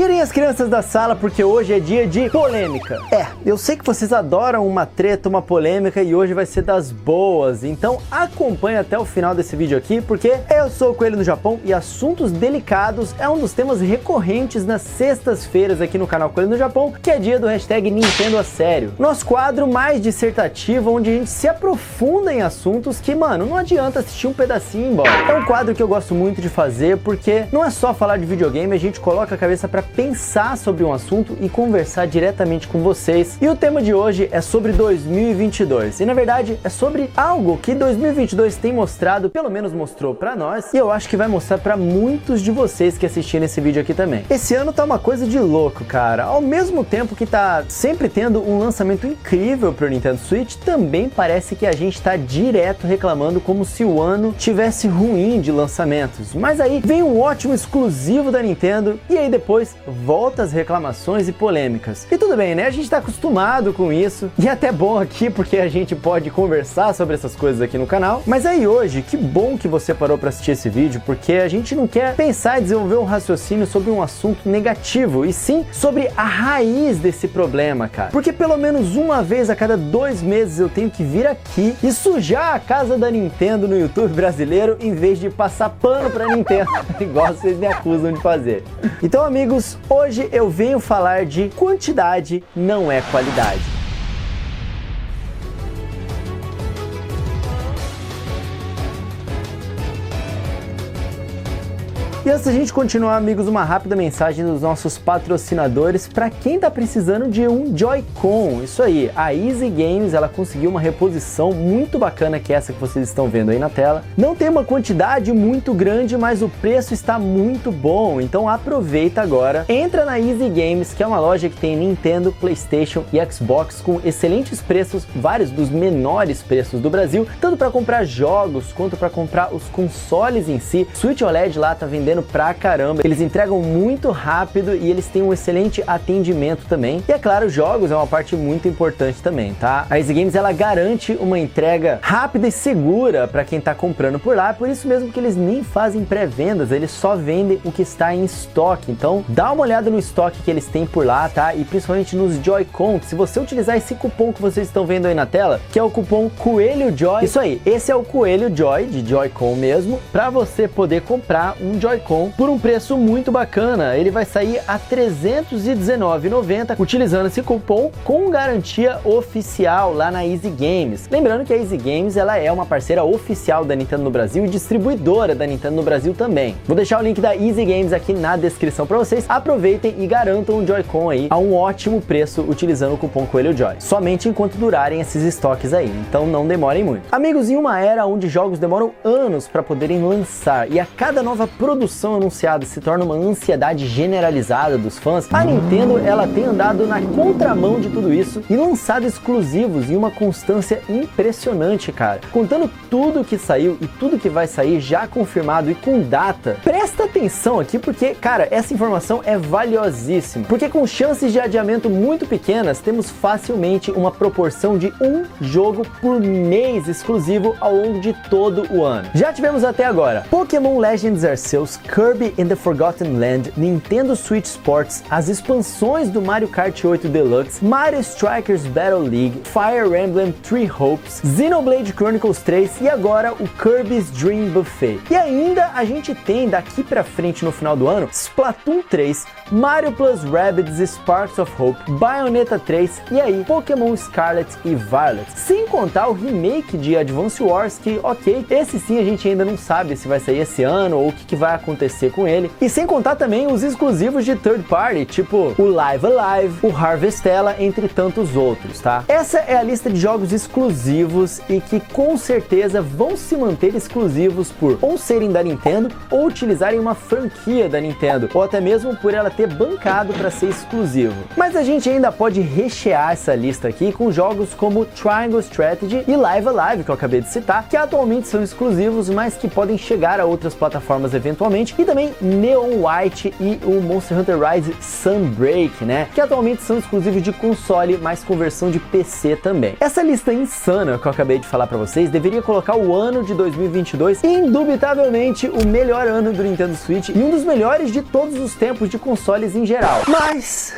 Tirem as crianças da sala porque hoje é dia de polêmica. Eu sei que vocês adoram uma treta, uma polêmica e hoje vai ser das boas. Então acompanhe até o final desse vídeo aqui porque eu sou o Coelho no Japão e assuntos delicados é um dos temas recorrentes nas sextas-feiras aqui no canal Coelho no Japão, que é dia do hashtag Nintendo a Sério. Nosso quadro mais dissertativo, onde a gente se aprofunda em assuntos que, mano, não adianta assistir um pedacinho e ir embora. É um quadro que eu gosto muito de fazer porque não é só falar de videogame, a gente coloca a cabeça pra pensar sobre um assunto e conversar diretamente com vocês. E o tema de hoje é sobre 2022. E na verdade é sobre algo que 2022 tem mostrado, pelo menos mostrou pra nós, e eu acho que vai mostrar pra muitos de vocês que assistiram esse vídeo aqui também. Esse ano tá uma coisa de louco, cara. Ao mesmo tempo que tá sempre tendo um lançamento incrível pro Nintendo Switch, também parece que a gente tá direto reclamando como se o ano tivesse ruim de lançamentos. Mas aí vem um ótimo exclusivo da Nintendo e aí depois volta as reclamações e polêmicas. E tudo bem, né? A gente tá acostumado com isso e é até bom aqui porque a gente pode conversar sobre essas coisas aqui no canal. Mas aí hoje, que bom que você parou pra assistir esse vídeo, porque a gente não quer pensar e desenvolver um raciocínio sobre um assunto negativo, e sim sobre a raiz desse problema, cara. Porque pelo menos uma vez a cada 2 meses eu tenho que vir aqui e sujar a casa da Nintendo no YouTube brasileiro em vez de passar pano pra Nintendo, igual vocês me acusam de fazer. Então, amigos, hoje eu venho falar de quantidade não é qualidade. E antes da gente continuar, amigos, uma rápida mensagem dos nossos patrocinadores para quem tá precisando de um Joy-Con. Isso aí, a Easy Games, ela conseguiu uma reposição muito bacana, que é essa que vocês estão vendo aí na tela. Não tem uma quantidade muito grande, mas o preço está muito bom, então aproveita agora. Entra na Easy Games, que é uma loja que tem Nintendo, PlayStation e Xbox com excelentes preços, vários dos menores preços do Brasil, tanto para comprar jogos quanto para comprar os consoles em si. Switch OLED lá tá vendendo pra caramba, eles entregam muito rápido e eles têm um excelente atendimento também. E é claro, jogos é uma parte muito importante também, tá? A Easy Games, ela garante uma entrega rápida e segura para quem tá comprando por lá, por isso mesmo que eles nem fazem pré-vendas, eles só vendem o que está em estoque. Então dá uma olhada no estoque que eles têm por lá, tá? E principalmente nos Joy-Con, se você utilizar esse cupom que vocês estão vendo aí na tela, que é o cupom Coelho Joy, isso aí, esse é o Coelho Joy, de Joy-Con mesmo, para você poder comprar um Joy-Con por um preço muito bacana. Ele vai sair a R$ 319,90 utilizando esse cupom com garantia oficial lá na Easy Games. Lembrando que a Easy Games, ela é uma parceira oficial da Nintendo no Brasil e distribuidora da Nintendo no Brasil também. Vou deixar o link da Easy Games aqui na descrição para vocês. Aproveitem e garantam um Joy-Con aí a um ótimo preço utilizando o cupom Coelho Joy. Somente enquanto durarem esses estoques aí, então não demorem muito. Amigos, em uma era onde jogos demoram anos para poderem lançar e a cada nova produção anunciada se torna uma ansiedade generalizada dos fãs, a Nintendo, ela tem andado na contramão de tudo isso e lançado exclusivos em uma constância impressionante, cara. Contando tudo que saiu e tudo que vai sair já confirmado e com data, presta atenção aqui porque, cara, essa informação é valiosíssima, porque com chances de adiamento muito pequenas, temos facilmente uma proporção de um jogo por mês exclusivo ao longo de todo o ano. Já tivemos até agora Pokémon Legends Arceus, Kirby and the Forgotten Land, Nintendo Switch Sports, as expansões do Mario Kart 8 Deluxe, Mario Strikers Battle League, Fire Emblem Three Hopes, Xenoblade Chronicles 3 e agora o Kirby's Dream Buffet. E ainda a gente tem daqui pra frente no final do ano Splatoon 3, Mario Plus Rabbids Sparks of Hope, Bayonetta 3 e aí Pokémon Scarlet e Violet. Sem contar o remake de Advance Wars que, ok, esse sim a gente ainda não sabe se vai sair esse ano ou o que vai acontecer com ele. E sem contar também os exclusivos de third party, tipo o Live Alive, o Harvestella, entre tantos outros, tá? Essa é a lista de jogos exclusivos e que com certeza vão se manter exclusivos por ou serem da Nintendo ou utilizarem uma franquia da Nintendo, ou até mesmo por ela ter bancado para ser exclusivo. Mas a gente ainda pode rechear essa lista aqui com jogos como Triangle Strategy e Live Alive, que eu acabei de citar, que atualmente são exclusivos, mas que podem chegar a outras plataformas eventualmente, atualmente, e também Neon White e o Monster Hunter Rise Sunbreak, né, que atualmente são exclusivos de console, mas com versão de PC também. Essa lista insana que eu acabei de falar pra vocês deveria colocar o ano de 2022 indubitavelmente o melhor ano do Nintendo Switch e um dos melhores de todos os tempos de consoles em geral. Mas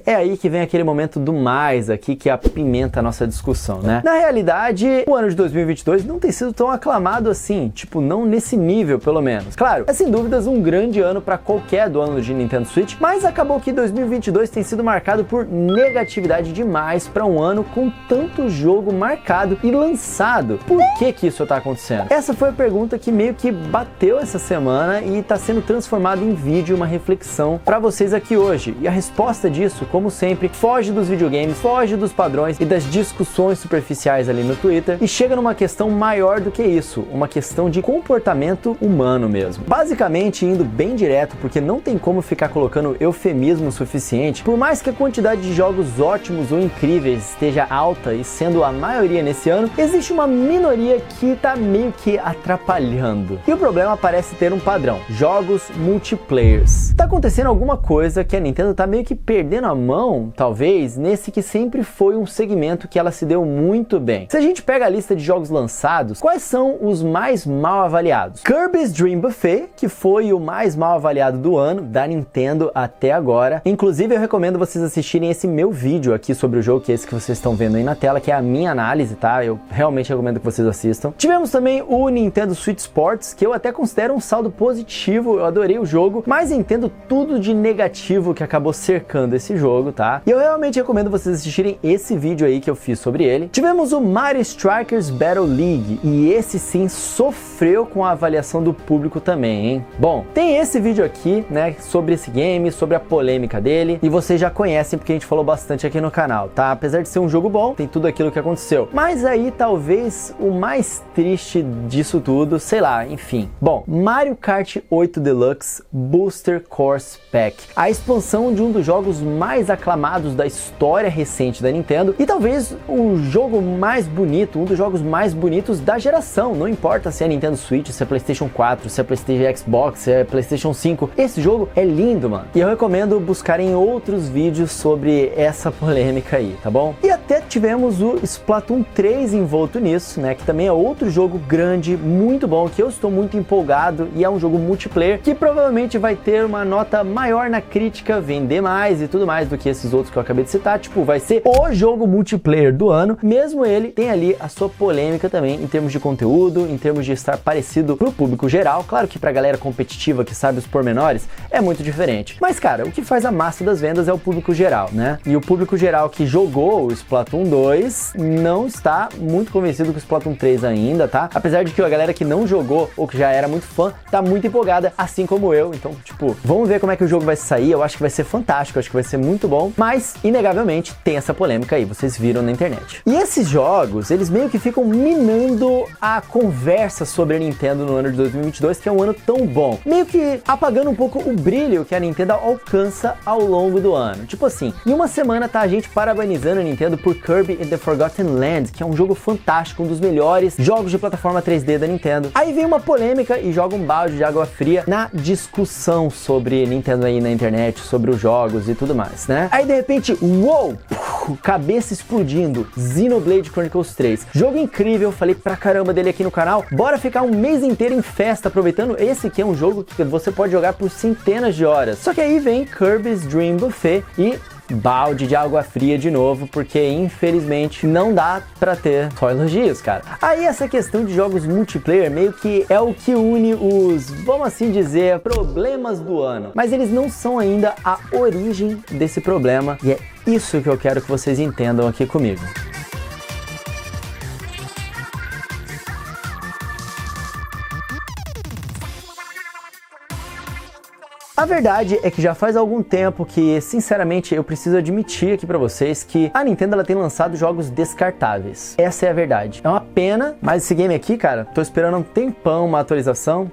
é aí que vem aquele momento do mais aqui que apimenta a nossa discussão, né? Na realidade, o ano de 2022 não tem sido tão aclamado assim, tipo, não nesse nível, pelo menos. Claro, é sem dúvidas um grande ano para qualquer dono de Nintendo Switch, mas acabou que 2022 tem sido marcado por negatividade demais para um ano com tanto jogo marcado e lançado. Por que isso tá acontecendo? Essa foi a pergunta que meio que bateu essa semana e tá sendo transformada em vídeo, uma reflexão para vocês aqui hoje. E a resposta disso, como sempre, foge dos videogames, foge dos padrões e das discussões superficiais ali no Twitter e chega numa questão maior do que isso, uma questão de comportamento humano mesmo. Basicamente indo bem direto, porque não tem como ficar colocando eufemismo suficiente, por mais que a quantidade de jogos ótimos ou incríveis esteja alta e sendo a maioria nesse ano, existe uma minoria que tá meio que atrapalhando. E o problema parece ter um padrão: jogos multiplayers. Tá acontecendo alguma coisa que a Nintendo tá meio que perdendo a mão, talvez, nesse que sempre foi um segmento que ela se deu muito bem. Se a gente pega a lista de jogos lançados, quais são os mais mal avaliados? Kirby's Dream Buffet, que foi o mais mal avaliado do ano, da Nintendo até agora. Inclusive, eu recomendo vocês assistirem esse meu vídeo aqui sobre o jogo, que é esse que vocês estão vendo aí na tela, que é a minha análise, tá? Eu realmente recomendo que vocês assistam. Tivemos também o Nintendo Switch Sports, que eu até considero um saldo positivo, eu adorei o jogo, mas entendo tudo de negativo que acabou cercando esse jogo, tá? E eu realmente recomendo vocês assistirem esse vídeo aí que eu fiz sobre ele. Tivemos o Mario Strikers Battle League, e esse sim sofreu com a avaliação do público também, hein? Bom, tem esse vídeo aqui, né, sobre esse game, sobre a polêmica dele, e vocês já conhecem porque a gente falou bastante aqui no canal, tá? Apesar de ser um jogo bom, tem tudo aquilo que aconteceu. Mas aí, talvez, o mais triste disso tudo, sei lá, enfim. Bom, Mario Kart 8 Deluxe Booster Course Pack, a expansão de um dos jogos mais aclamados da história recente da Nintendo, e talvez o jogo mais bonito, um dos jogos mais bonitos da geração, não importa se é Nintendo Switch, se é PlayStation 4, se é PlayStation Xbox, se é PlayStation 5, esse jogo é lindo, mano. E eu recomendo buscarem outros vídeos sobre essa polêmica aí, tá bom? E até tivemos o Splatoon 3 envolto nisso, né, que também é outro jogo grande, muito bom, que eu estou muito empolgado, e é um jogo multiplayer que provavelmente vai ter uma nota maior na crítica, vender mais e tudo mais do que esses outros que eu acabei de citar. Tipo, vai ser o jogo multiplayer do ano, mesmo ele tem ali a sua polêmica também, em termos de conteúdo, em termos de estar parecido pro público geral. Claro que pra galera competitiva que sabe os pormenores, é muito diferente. Mas, cara, o que faz a massa das vendas é o público geral, né? E o público geral que jogou o Splatoon 2 não está muito convencido com o Splatoon 3 ainda, tá? Apesar de que a galera que não jogou ou que já era muito fã, tá muito empolgada, assim como eu. Então, tipo, vamos ver como é que o jogo vai sair. Eu acho que vai ser fantástico, eu acho que vai ser muito bom, mas, inegavelmente, tem essa polêmica aí, vocês viram na internet. E esses jogos, eles meio que ficam minando a conversa sobre a Nintendo no ano de 2022, que é um ano tão bom. Meio que apagando um pouco o brilho que a Nintendo alcança ao longo do ano. Tipo assim, em uma semana tá a gente parabenizando a Nintendo por Kirby and the Forgotten Land, que é um jogo fantástico, um dos melhores jogos de plataforma 3D da Nintendo. Aí vem uma polêmica e joga um balde de água fria na discussão sobre Nintendo aí na internet, sobre os jogos e tudo mais, né? Aí de repente, uou! Cabeça explodindo, Xenoblade Chronicles 3. Jogo incrível, falei pra caramba dele aqui no canal. Bora ficar um mês inteiro em festa aproveitando esse que é um jogo que você pode jogar por centenas de horas. Só que aí vem Kirby's Dream Buffet e balde de água fria de novo, porque infelizmente não dá pra ter só elogios, cara. Aí essa questão de jogos multiplayer meio que é o que une os, vamos assim dizer, problemas do ano. Mas eles não são ainda a origem desse problema, e é isso que eu quero que vocês entendam aqui comigo. A verdade é que já faz algum tempo que, sinceramente, eu preciso admitir aqui pra vocês que a Nintendo ela tem lançado jogos descartáveis. Essa é a verdade. É uma pena, mas esse game aqui, cara, tô esperando um tempão uma atualização.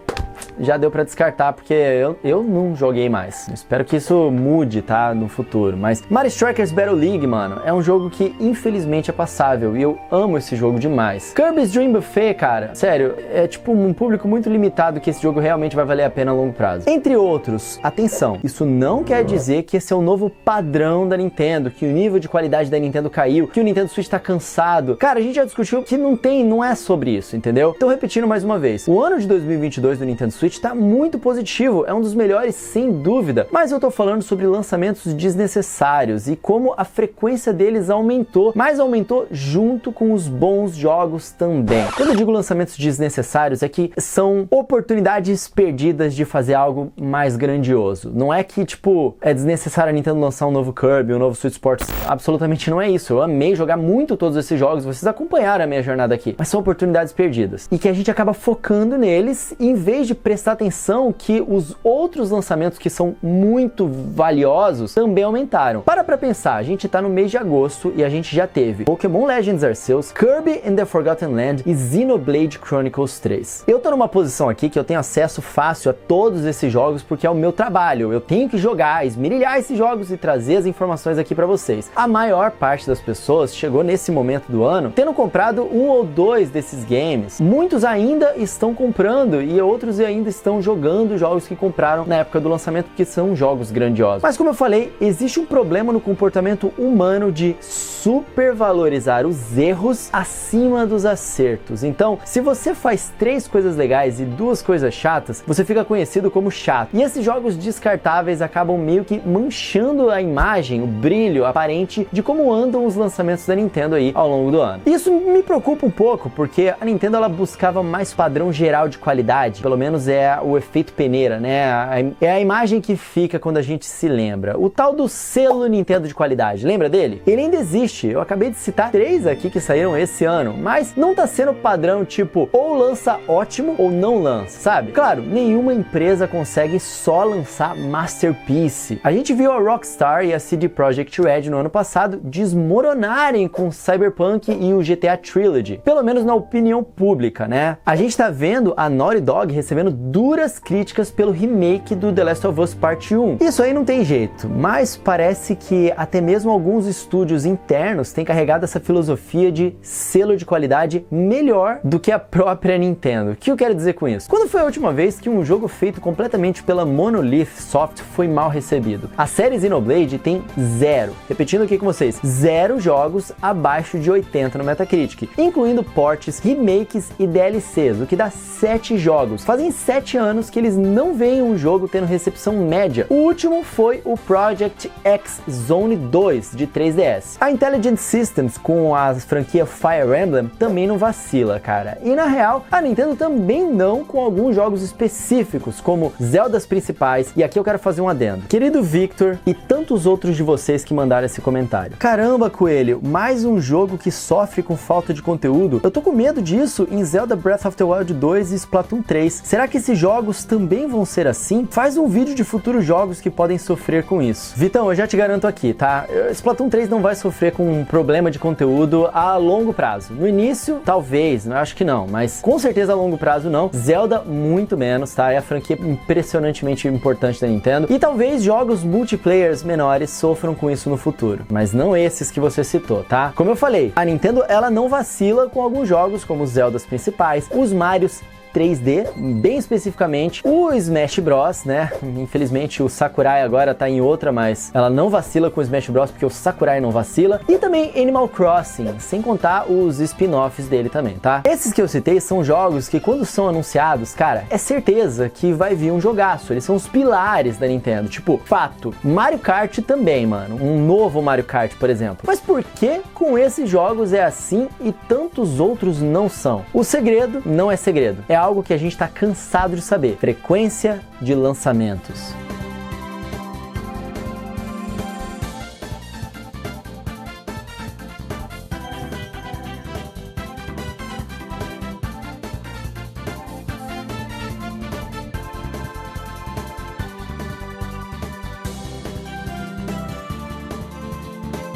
já deu pra descartar, porque eu não joguei mais. Espero que isso mude, tá, no futuro. Mas Mario Strikers Battle League, mano, é um jogo que infelizmente é passável e eu amo esse jogo demais. Kirby's Dream Buffet, cara, sério, é tipo um público muito limitado que esse jogo realmente vai valer a pena a longo prazo. Entre outros, atenção, isso não quer dizer que esse é o novo padrão da Nintendo, que o nível de qualidade da Nintendo caiu, que o Nintendo Switch tá cansado. Cara, a gente já discutiu que não é sobre isso, entendeu? Então, repetindo mais uma vez, o ano de 2022 do Nintendo Switch tá muito positivo, é um dos melhores sem dúvida, mas eu tô falando sobre lançamentos desnecessários e como a frequência deles aumentou, mas aumentou junto com os bons jogos também. Quando eu digo lançamentos desnecessários, é que são oportunidades perdidas de fazer algo mais grandioso. Não é que, tipo, é desnecessário a Nintendo lançar um novo Kirby, um novo Switch Sports. Absolutamente não é isso. Eu amei jogar muito todos esses jogos, vocês acompanharam a minha jornada aqui, mas são oportunidades perdidas. E que a gente acaba focando neles, em vez de prestar atenção que os outros lançamentos que são muito valiosos também aumentaram. Para pra pensar, a gente tá no mês de agosto e a gente já teve Pokémon Legends Arceus, Kirby and the Forgotten Land e Xenoblade Chronicles 3. Eu tô numa posição aqui que eu tenho acesso fácil a todos esses jogos porque é o meu trabalho. Eu tenho que jogar, esmirilhar esses jogos e trazer as informações aqui pra vocês. A maior parte das pessoas chegou nesse momento do ano tendo comprado um ou dois desses games. Muitos ainda estão comprando e outros ainda estão jogando jogos que compraram na época do lançamento porque são jogos grandiosos. Mas como eu falei, existe um problema no comportamento humano de supervalorizar os erros acima dos acertos. Então, se você faz 3 coisas legais e 2 coisas chatas, você fica conhecido como chato. E esses jogos descartáveis acabam meio que manchando a imagem, o brilho aparente de como andam os lançamentos da Nintendo aí ao longo do ano. Isso me preocupa um pouco, porque a Nintendo ela buscava mais padrão geral de qualidade, pelo menos é o efeito peneira, né? É a imagem que fica quando a gente se lembra. O tal do selo Nintendo de qualidade, lembra dele? Ele ainda existe, eu acabei de citar 3 aqui que saíram esse ano, mas não tá sendo padrão tipo, ou lança ótimo ou não lança, sabe? Claro, nenhuma empresa consegue só lançar Masterpiece. A gente viu a Rockstar e a CD Projekt Red no ano passado desmoronarem com Cyberpunk e o GTA Trilogy, pelo menos na opinião pública, né? A gente tá vendo a Naughty Dog recebendo duras críticas pelo remake do The Last of Us Part 1. Isso aí não tem jeito, mas parece que até mesmo alguns estúdios internos têm carregado essa filosofia de selo de qualidade melhor do que a própria Nintendo. O que eu quero dizer com isso? Quando foi a última vez que um jogo feito completamente pela Monolith Soft foi mal recebido? A série Xenoblade tem 0, repetindo aqui com vocês, 0 jogos abaixo de 80 no Metacritic, incluindo ports, remakes e DLCs, o que dá 7 jogos. Fazem 7 anos que eles não veem um jogo tendo recepção média. O último foi o Project X Zone 2 de 3DS. A Intelligent Systems com a franquia Fire Emblem também não vacila, cara. E na real, a Nintendo também não com alguns jogos específicos, como Zeldas principais, e aqui eu quero fazer um adendo. Querido Victor e tantos outros de vocês que mandaram esse comentário. Caramba, Coelho, mais um jogo que sofre com falta de conteúdo? Eu tô com medo disso em Zelda Breath of the Wild 2 e Splatoon 3. Será que esses jogos também vão ser assim? Faz um vídeo de futuros jogos que podem sofrer com isso. Vitão, eu já te garanto aqui, tá? Splatoon 3 não vai sofrer com um problema de conteúdo a longo prazo. No início, talvez, eu acho que não, mas com certeza a longo prazo não. Zelda, muito menos, tá? É a franquia impressionantemente importante da Nintendo. E talvez jogos multiplayers menores sofram com isso no futuro, mas não esses que você citou, tá? Como eu falei, a Nintendo, ela não vacila com alguns jogos, como os Zeldas principais, os Marios 3D, bem especificamente o Smash Bros, né? Infelizmente o Sakurai agora tá em outra, mas ela não vacila com o Smash Bros porque o Sakurai não vacila. E também Animal Crossing, sem contar os spin-offs dele também, tá? Esses que eu citei são jogos que quando são anunciados, cara, é certeza que vai vir um jogaço. Eles são os pilares da Nintendo. Tipo, fato, Mario Kart também, mano. Um novo Mario Kart, por exemplo. Mas por que com esses jogos é assim e tantos outros não são? O segredo não é segredo. É algo que a gente está cansado de saber: frequência de lançamentos.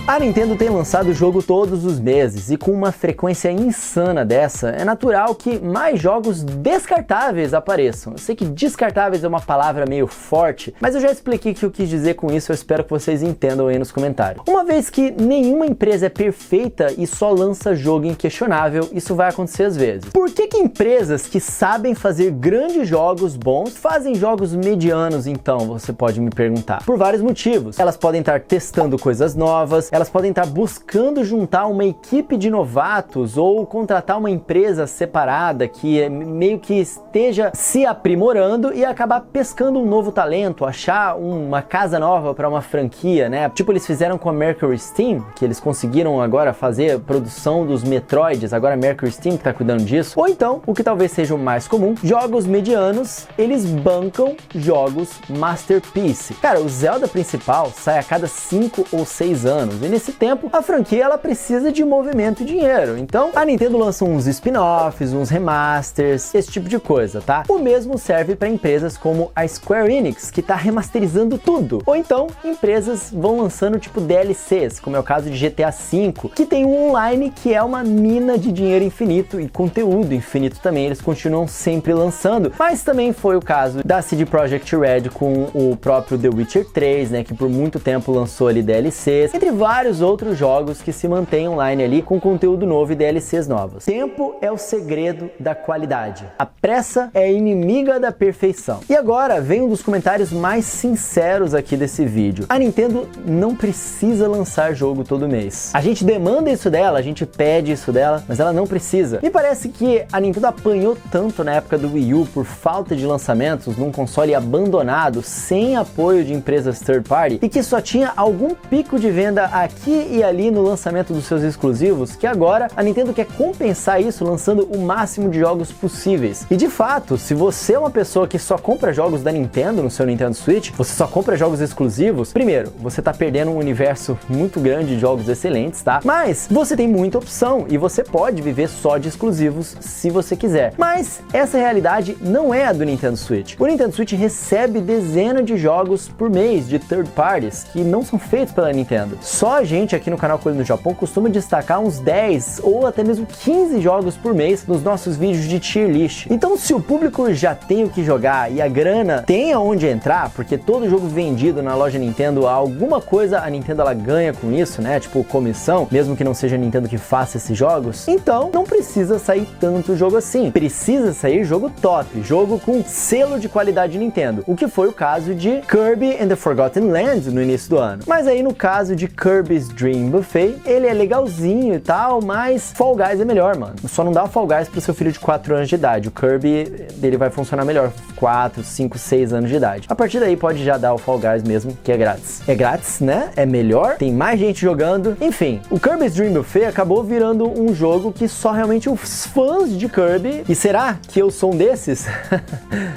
A Nintendo tem lançado o jogo todos os meses e com uma frequência insana dessa, é natural que mais jogos descartáveis apareçam. Eu sei que descartáveis é uma palavra meio forte, mas eu já expliquei o que eu quis dizer com isso, eu espero que vocês entendam aí nos comentários. Uma vez que nenhuma empresa é perfeita e só lança jogo inquestionável, isso vai acontecer às vezes. Por que empresas que sabem fazer grandes jogos bons fazem jogos medianos então, você pode me perguntar? Por vários motivos. Elas podem estar testando coisas novas, elas podem estar buscando juntar uma equipe de novatos ou contratar uma empresa separada que meio que esteja se aprimorando e acabar pescando um novo talento, achar uma casa nova para uma franquia, né? Tipo eles fizeram com a Mercury Steam, que eles conseguiram agora fazer a produção dos Metroids, agora a Mercury Steam que tá cuidando disso. Ou então, o que talvez seja o mais comum, jogos medianos, eles bancam jogos Masterpiece. Cara, o Zelda principal sai a cada 5 ou 6 anos, e nesse tempo a franquia ela precisa de movimento e dinheiro. Então, a Nintendo lança uns spin-offs, uns remasters, esse tipo de coisa, tá? O mesmo serve para empresas como a Square Enix, que tá remasterizando tudo. Ou então, empresas vão lançando tipo DLCs, como é o caso de GTA V, que tem um online que é uma mina de dinheiro infinito e conteúdo infinito também, eles continuam sempre lançando. Mas também foi o caso da CD Projekt Red com o próprio The Witcher 3, né, que por muito tempo lançou ali DLCs, entre vários outros jogos que se mantêm online ali com conteúdo novo e DLCs novos. Tempo é o segredo da qualidade. A pressa é inimiga da perfeição. E agora vem um dos comentários mais sinceros aqui desse vídeo. A Nintendo não precisa lançar jogo todo mês. A gente demanda isso dela, a gente pede isso dela, mas ela não precisa. Me parece que a Nintendo apanhou tanto na época do Wii U por falta de lançamentos num console abandonado, sem apoio de empresas third party, e que só tinha algum pico de venda aqui e ali no lançamento dos seus exclusivos, que agora a Nintendo quer compensar isso lançando o máximo de jogos possíveis. E de fato, se você é uma pessoa que só compra jogos da Nintendo no seu Nintendo Switch, você só compra jogos exclusivos, primeiro, você tá perdendo um universo muito grande de jogos excelentes, tá? Mas você tem muita opção e você pode viver só de exclusivos se você quiser. Mas essa realidade não é a do Nintendo Switch. O Nintendo Switch recebe dezenas de jogos por mês de third parties que não são feitos pela Nintendo. Só a gente aqui no canal Coelho no Japão costuma destacar uns 10 ou até mesmo 15 jogos por mês nos nossos vídeos de tier list. Então, se o público já tem o que jogar e a grana tem aonde entrar, porque todo jogo vendido na loja Nintendo, alguma coisa a Nintendo ela ganha com isso, né? Tipo comissão, mesmo que não seja a Nintendo que faça esses jogos. Então, não precisa sair tanto jogo assim. Precisa sair jogo top, jogo com selo de qualidade Nintendo, o que foi o caso de Kirby and the Forgotten Land no início do ano. Mas aí no caso de Kirby's Dream Buffet, ele é legalzinho e tal, mas Fall Guys é melhor, mano. Só não dá o Fall Guys pro seu filho de 4 anos de idade. O Kirby dele vai funcionar melhor 4, 5, 6 anos de idade. A partir daí pode já dar o Fall Guys mesmo, que é grátis. É grátis, né? É melhor, tem mais gente jogando. Enfim, o Kirby's Dream Buffet acabou virando um jogo que só realmente os fãs de Kirby, e será que eu sou um desses?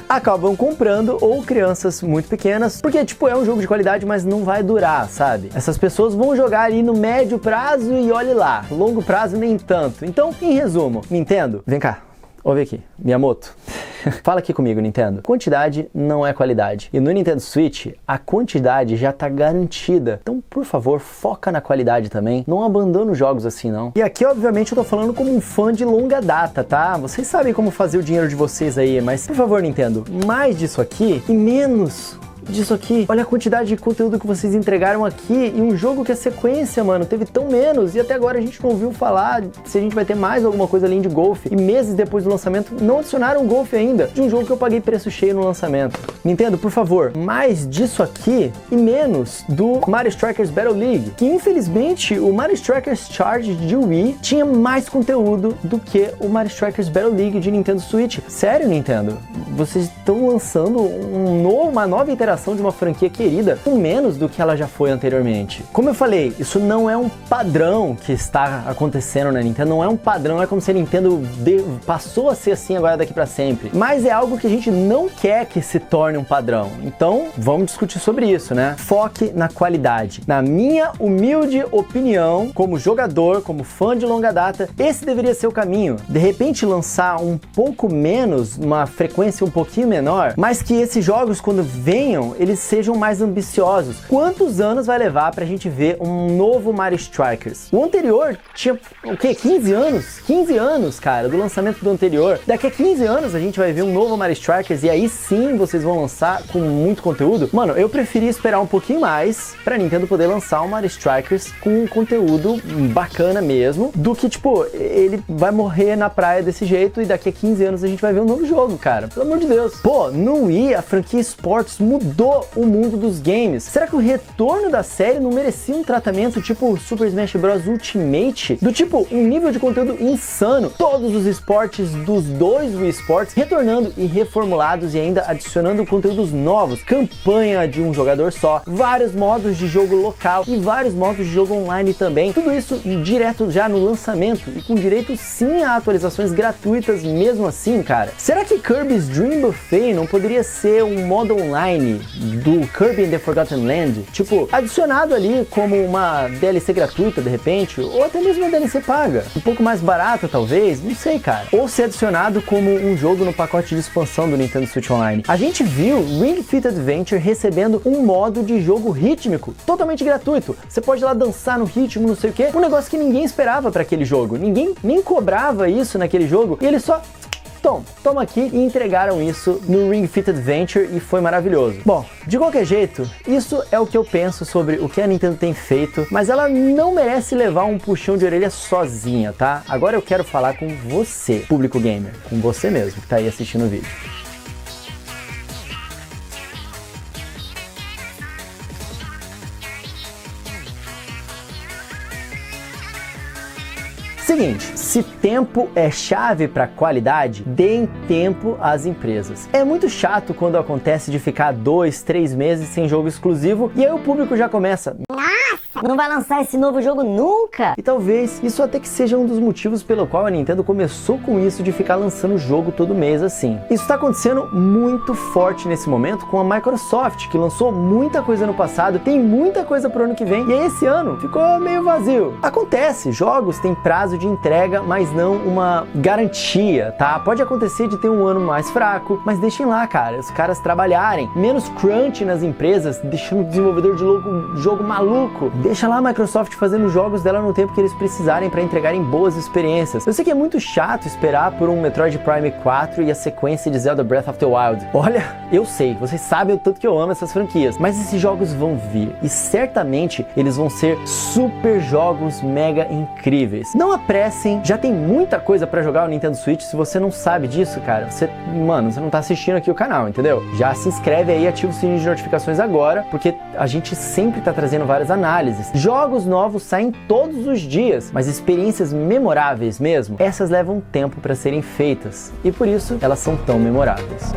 Acabam comprando, ou crianças muito pequenas, porque tipo, é um jogo de qualidade, mas não vai durar, sabe? Essas pessoas vão jogar ali no médio prazo e olhe lá, longo prazo nem tanto. Então, em resumo, Nintendo, vem cá. Ouve aqui, Miyamoto. Fala aqui comigo, Nintendo. Quantidade não é qualidade. E no Nintendo Switch, a quantidade já tá garantida. Então, por favor, foca na qualidade também. Não abandona os jogos assim, não. E aqui, obviamente, eu tô falando como um fã de longa data, tá? Vocês sabem como fazer o dinheiro de vocês aí, mas, por favor, Nintendo, mais disso aqui e menos disso aqui. Olha a quantidade de conteúdo que vocês entregaram aqui e um jogo que é sequência, mano, teve tão menos e até agora a gente não ouviu falar se a gente vai ter mais alguma coisa além de golfe. E meses depois do lançamento não adicionaram golfe ainda, de um jogo que eu paguei preço cheio no lançamento. Nintendo, por favor, mais disso aqui e menos do Mario Strikers Battle League, que infelizmente o Mario Strikers Charge de Wii tinha mais conteúdo do que o Mario Strikers Battle League de Nintendo Switch. Sério, Nintendo? Vocês estão lançando uma nova iteração de uma franquia querida com menos do que ela já foi anteriormente. Como eu falei, isso não é um padrão que está acontecendo na Nintendo, não é um padrão, não é como se a Nintendo passou a ser assim agora daqui pra sempre, mas é algo que a gente não quer que se torne um padrão. Então, vamos discutir sobre isso, né? Foque na qualidade. Na minha humilde opinião, como jogador, como fã de longa data, esse deveria ser o caminho. De repente lançar um pouco menos, uma frequência um pouquinho menor, mas que esses jogos quando venham esperam eles sejam mais ambiciosos. Quantos anos vai levar pra gente ver um novo Mario Strikers? O anterior tinha, o quê? 15 anos? 15 anos, cara, do lançamento do anterior. Daqui a 15 anos a gente vai ver um novo Mario Strikers e aí sim vocês vão lançar com muito conteúdo? Mano, eu preferi esperar um pouquinho mais pra Nintendo poder lançar um Mario Strikers com um conteúdo bacana mesmo, do que, tipo, ele vai morrer na praia desse jeito e daqui a 15 anos a gente vai ver um novo jogo, cara. Pelo amor de Deus. Pô, no Wii, a franquia Sports mudou o mundo dos games. Será que o retorno da série não merecia um tratamento tipo Super Smash Bros. Ultimate? Do tipo, um nível de conteúdo insano. Todos os esportes dos dois Wii Sports retornando e reformulados e ainda adicionando conteúdos novos. Campanha de um jogador só, vários modos de jogo local e vários modos de jogo online também. Tudo isso direto já no lançamento e com direito sim a atualizações gratuitas mesmo assim, cara. Será que Kirby's Dream Buffet não poderia ser um modo online do Kirby and the Forgotten Land? Tipo, adicionado ali como uma DLC gratuita de repente, ou até mesmo uma DLC paga. Um pouco mais barata talvez, não sei, cara. Ou ser adicionado como um jogo no pacote de expansão do Nintendo Switch Online. A gente viu Ring Fit Adventure recebendo um modo de jogo rítmico, totalmente gratuito. Você pode ir lá dançar no ritmo, não sei o que. Um negócio que ninguém esperava para aquele jogo. Ninguém nem cobrava isso naquele jogo. E ele só... toma aqui, e entregaram isso no Ring Fit Adventure e foi maravilhoso. Bom, de qualquer jeito, isso é o que eu penso sobre o que a Nintendo tem feito, mas ela não merece levar um puxão de orelha sozinha, tá? Agora eu quero falar com você, público gamer, com você mesmo que tá aí assistindo o vídeo. Seguinte, se tempo é chave para qualidade, deem tempo às empresas. É muito chato quando acontece de ficar 2, 3 meses sem jogo exclusivo e aí o público já começa... Não vai lançar esse novo jogo nunca? E talvez isso até que seja um dos motivos pelo qual a Nintendo começou com isso de ficar lançando jogo todo mês assim. Isso está acontecendo muito forte nesse momento com a Microsoft, que lançou muita coisa no passado, tem muita coisa pro ano que vem, e aí esse ano ficou meio vazio. Acontece, jogos têm prazo de entrega, mas não uma garantia, tá? Pode acontecer de ter um ano mais fraco, mas deixem lá, cara, os caras trabalharem. Menos crunch nas empresas, deixando o desenvolvedor de jogo maluco. Deixa lá a Microsoft fazendo jogos dela no tempo que eles precisarem para entregarem boas experiências. Eu sei que é muito chato esperar por um Metroid Prime 4 e a sequência de Zelda Breath of the Wild. Olha, eu sei, vocês sabem o tanto que eu amo essas franquias, mas esses jogos vão vir e certamente eles vão ser super jogos mega incríveis. Não apressem, já tem muita coisa para jogar no Nintendo Switch. Se você não sabe disso, cara, você não tá assistindo aqui o canal, entendeu? Já se inscreve aí, ativa o sininho de notificações agora, porque a gente sempre tá trazendo várias análises. Jogos novos saem todos os dias, mas experiências memoráveis mesmo, essas levam tempo para serem feitas e por isso elas são tão memoráveis.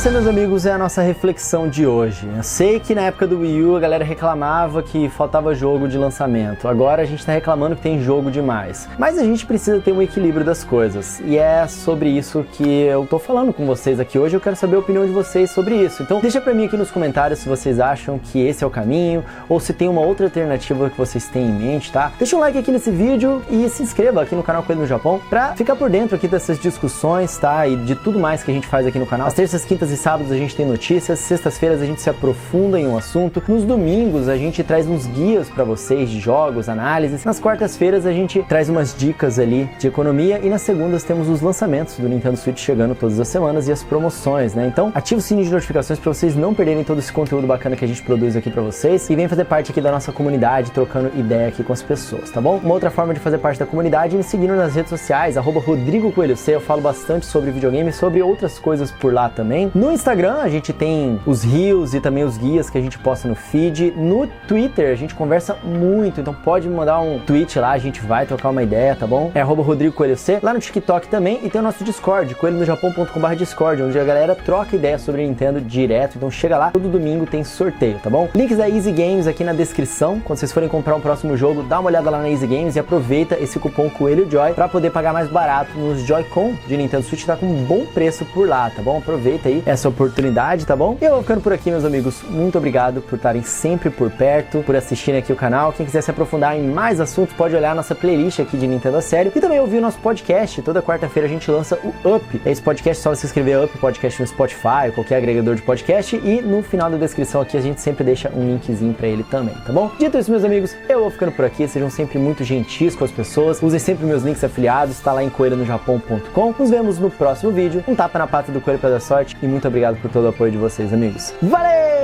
Essa, meus amigos, é a nossa reflexão de hoje. Eu sei que na época do Wii U a galera reclamava que faltava jogo de lançamento. Agora a gente tá reclamando que tem jogo demais. Mas a gente precisa ter um equilíbrio das coisas. E é sobre isso que eu tô falando com vocês aqui hoje. Eu quero saber a opinião de vocês sobre isso. Então deixa pra mim aqui nos comentários se vocês acham que esse é o caminho ou se tem uma outra alternativa que vocês têm em mente, tá? Deixa um like aqui nesse vídeo e se inscreva aqui no canal Coelho no Japão pra ficar por dentro aqui dessas discussões, tá? E de tudo mais que a gente faz aqui no canal. Às terças, quintas e sábados a gente tem notícias, sextas-feiras a gente se aprofunda em um assunto, nos domingos a gente traz uns guias para vocês de jogos, análises, nas quartas-feiras a gente traz umas dicas ali de economia e nas segundas temos os lançamentos do Nintendo Switch chegando todas as semanas e as promoções, né? Então ativa o sininho de notificações para vocês não perderem todo esse conteúdo bacana que a gente produz aqui para vocês e vem fazer parte aqui da nossa comunidade, trocando ideia aqui com as pessoas, tá bom? Uma outra forma de fazer parte da comunidade é me seguindo nas redes sociais, @RodrigoCoelhoC, eu falo bastante sobre videogame e sobre outras coisas por lá também. No Instagram a gente tem os reels e também os guias que a gente posta no feed. No Twitter a gente conversa muito, então pode me mandar um tweet lá, a gente vai trocar uma ideia, tá bom? É @RodrigoCoelhoC, lá no TikTok também, e tem o nosso Discord, coelhonojapão.com/Discord, onde a galera troca ideias sobre Nintendo direto, então chega lá, todo domingo tem sorteio, tá bom? Links da Easy Games aqui na descrição, quando vocês forem comprar um próximo jogo, dá uma olhada lá na Easy Games e aproveita esse cupom CoelhoJoy pra poder pagar mais barato nos Joy-Con de Nintendo Switch, tá com um bom preço por lá, tá bom? Aproveita aí essa oportunidade, tá bom? E eu vou ficando por aqui, meus amigos, muito obrigado por estarem sempre por perto, por assistirem aqui o canal. Quem quiser se aprofundar em mais assuntos, pode olhar a nossa playlist aqui de Nintendo a Sério e também ouvir o nosso podcast. Toda quarta-feira a gente lança o Up. Esse podcast, só você escrever Up Podcast no Spotify, qualquer agregador de podcast, e no final da descrição aqui a gente sempre deixa um linkzinho pra ele também, tá bom? Dito isso, meus amigos, eu vou ficando por aqui. Sejam sempre muito gentis com as pessoas, usem sempre meus links afiliados, tá lá em coelhonojapão.com. Nos vemos no próximo vídeo. Um tapa na pata do coelho pra dar sorte e muito obrigado por todo o apoio de vocês, amigos. Valeu!